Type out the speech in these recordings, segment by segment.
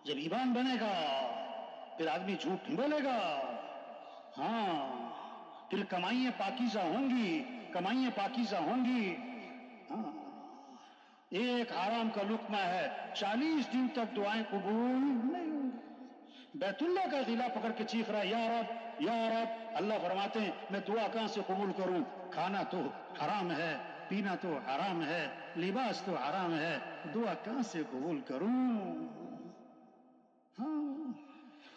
جب ایمان بنے گا پھر آدمی جھوٹ نہیں بولے گا. ہاں پھر کمائیاں پاکیزہ ہوں گی، کمائیاں پاکیزہ ہوں گی. ہاں ایک حرام کا لقمہ ہے 40 دن تک دعائیں قبول نہیں ہوں گی. بیت اللہ کا غلا پکڑ کے چیخ رہا ہے یا رب یا رب. اللہ فرماتے ہیں میں دعا کہاں سے قبول کروں؟ کھانا تو حرام ہے، پینا تو حرام ہے، لباس تو حرام ہے، دعا کہاں سے قبول کروں؟ ہاں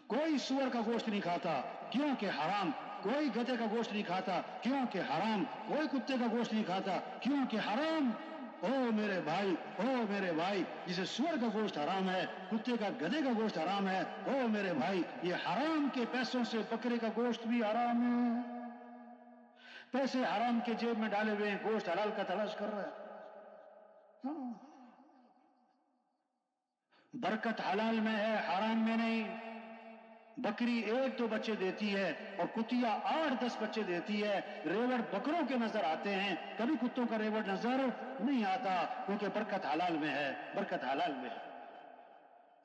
کوئی سور کا گوشت نہیں کھاتا کیوں کہ حرام، کوئی گدھے کا گوشت نہیں کھاتا کیوں کہ حرام، کوئی کتے کا گوشت نہیں کھاتا کیوں کہ حرام. او میرے بھائی، او میرے بھائی، جسے سور کا گوشت حرام ہے، کتے کا گدھے کا گوشت حرام ہے، او میرے بھائی یہ حرام کے پیسوں سے بکرے کا گوشت بھی حرام ہے. پیسے حرام کے جیب میں ڈالے ہوئے ہیں، گوشت حلال کا تلاش کر رہا ہے. ہاں برکت حلال میں ہے، حرام میں نہیں. بکری 1-2 بچے دیتی ہے اور کتیا 8-10 بچے دیتی ہے. ریوڑ بکروں کے نظر آتے ہیں، کبھی کتوں کا ریوڑ نظر نہیں آتا کیونکہ برکت حلال میں ہے، برکت حلال میں ہے.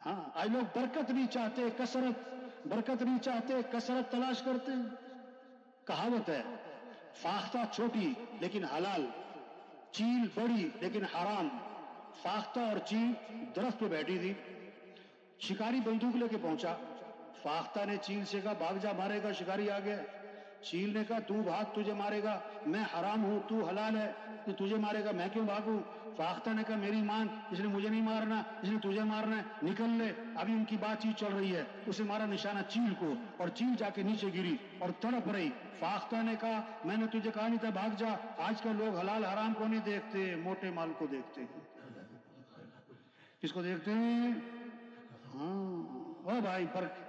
ہاں آج لوگ برکت نہیں چاہتے، کثرت، برکت نہیں چاہتے، کثرت تلاش کرتے ہیں. کہاوت ہے فاختہ چھوٹی لیکن حلال، چیل بڑی لیکن حرام. فاختہ اور چیل درخت پہ بیٹھی تھی، شکاری بندوق لے کے پہنچا. فاختہ نے چیل سے کہا بھاگ جا، مارے گا، شکاری آ گیا. چیل نے کہا تو بھاگ، تجھے مارے گا، میں حرام ہوں، تو حلال ہے، تو تجھے مارے گا، میں کیوں بھاگوں؟ فاختہ نے کہا میری مان، اس نے مجھے نہیں مارنا، اس نے تجھے مارنا ہے، نکل لے. ابھی ان کی بات چیت چل رہی ہے، اسے مارا نشانہ چیل کو اور چیل جا کے نیچے گری اور تڑپ رہی. فاختہ نے کہا میں نے تجھے کہا نہیں تھا بھاگ جا. آج کل لوگ حلال حرام کو نہیں دیکھتے، موٹے مال کو دیکھتے ہیں. کس کو دیکھتے ہیں؟ ہاں او بھائی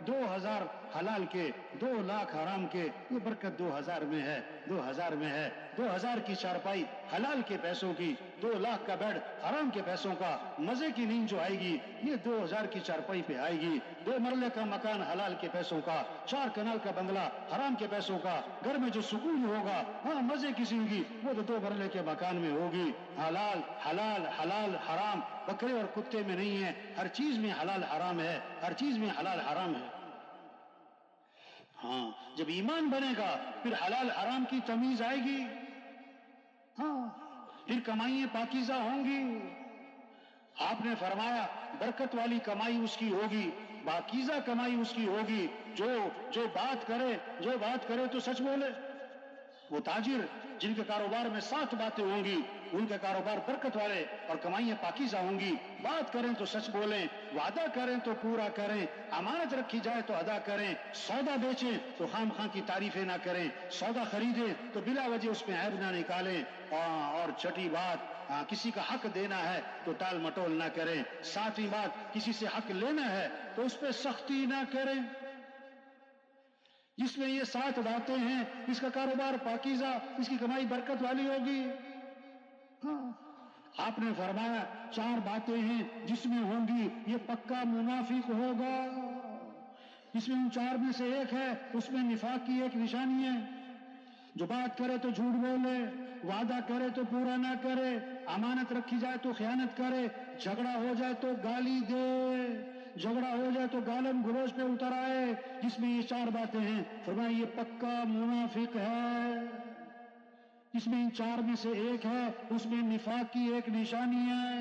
2000 حلال کے، 2 لاکھ حرام کے، یہ برکت 2000 میں ہے، 2000 میں ہے. 2000 کی چارپائی حلال کے پیسوں کی، 2 لاکھ کا بیڈ حرام کے پیسوں کا. مزے کی نیند جو آئے گی یہ 2000 کی چارپائی پہ آئے گی. 2 مرلے کا مکان حلال کے پیسوں کا، 4 کنال کا بنگلہ حرام کے پیسوں کا. گھر میں جو سکون ہوگا، ہاں مزے کی زندگی، وہ تو 2 مرلے کے مکان میں ہوگی. حلال حلال حلال حرام بکرے اور کتے میں نہیں ہے، ہر چیز میں حلال حرام ہے، ہر چیز میں حلال حرام ہے. ہاں جب ایمان بنے گا پھر حلال حرام کی تمیز آئے گی. ہاں پھر کمائیاں پاکیزہ ہوں گی. آپ نے فرمایا برکت والی کمائی اس کی ہوگی، پاکیزہ کمائی اس کی ہوگی. جو بات کرے تو سچ بولے. وہ تاجر جن کے کاروبار میں 7 باتیں ہوں گی ان کے کاروبار برکت والے اور کمائیاں پاکیزہ ہوں گی. بات کریں تو سچ بولیں، وعدہ کریں تو پورا کریں، امانت رکھی جائے تو ادا کریں، سودا بیچیں تو خام خواہ کی تعریفیں نہ کریں، سودا خریدیں تو بلا وجہ اس میں عیب نہ نکالیں. اور چھٹی بات کسی کا حق دینا ہے تو ٹال مٹول نہ کریں. 7ویں بات کسی سے حق لینا ہے تو اس پہ سختی نہ کریں. جس میں یہ 7 باتیں ہیں اس کا کاروبار پاکیزہ، اس کی کمائی برکت والی ہوگی. ہاں آپ نے فرمایا 4 باتیں ہیں جس میں ہوں گی یہ پکا منافق ہوگا. جس میں ان 4 میں سے ایک ہے اس میں نفاق کی ایک نشانی ہے. جو بات کرے تو جھوٹ بولے، وعدہ کرے تو پورا نہ کرے، امانت رکھی جائے تو خیانت کرے، جھگڑا ہو جائے تو گالی دے، جھگڑا ہو جائے تو گالم گلوچ پہ اتر آئے. جس میں یہ 4 باتیں ہیں فرمایا یہ پکا منافق ہے. جس میں ان 4 میں سے ایک ہے اس میں نفاق کی ایک نشانی ہے.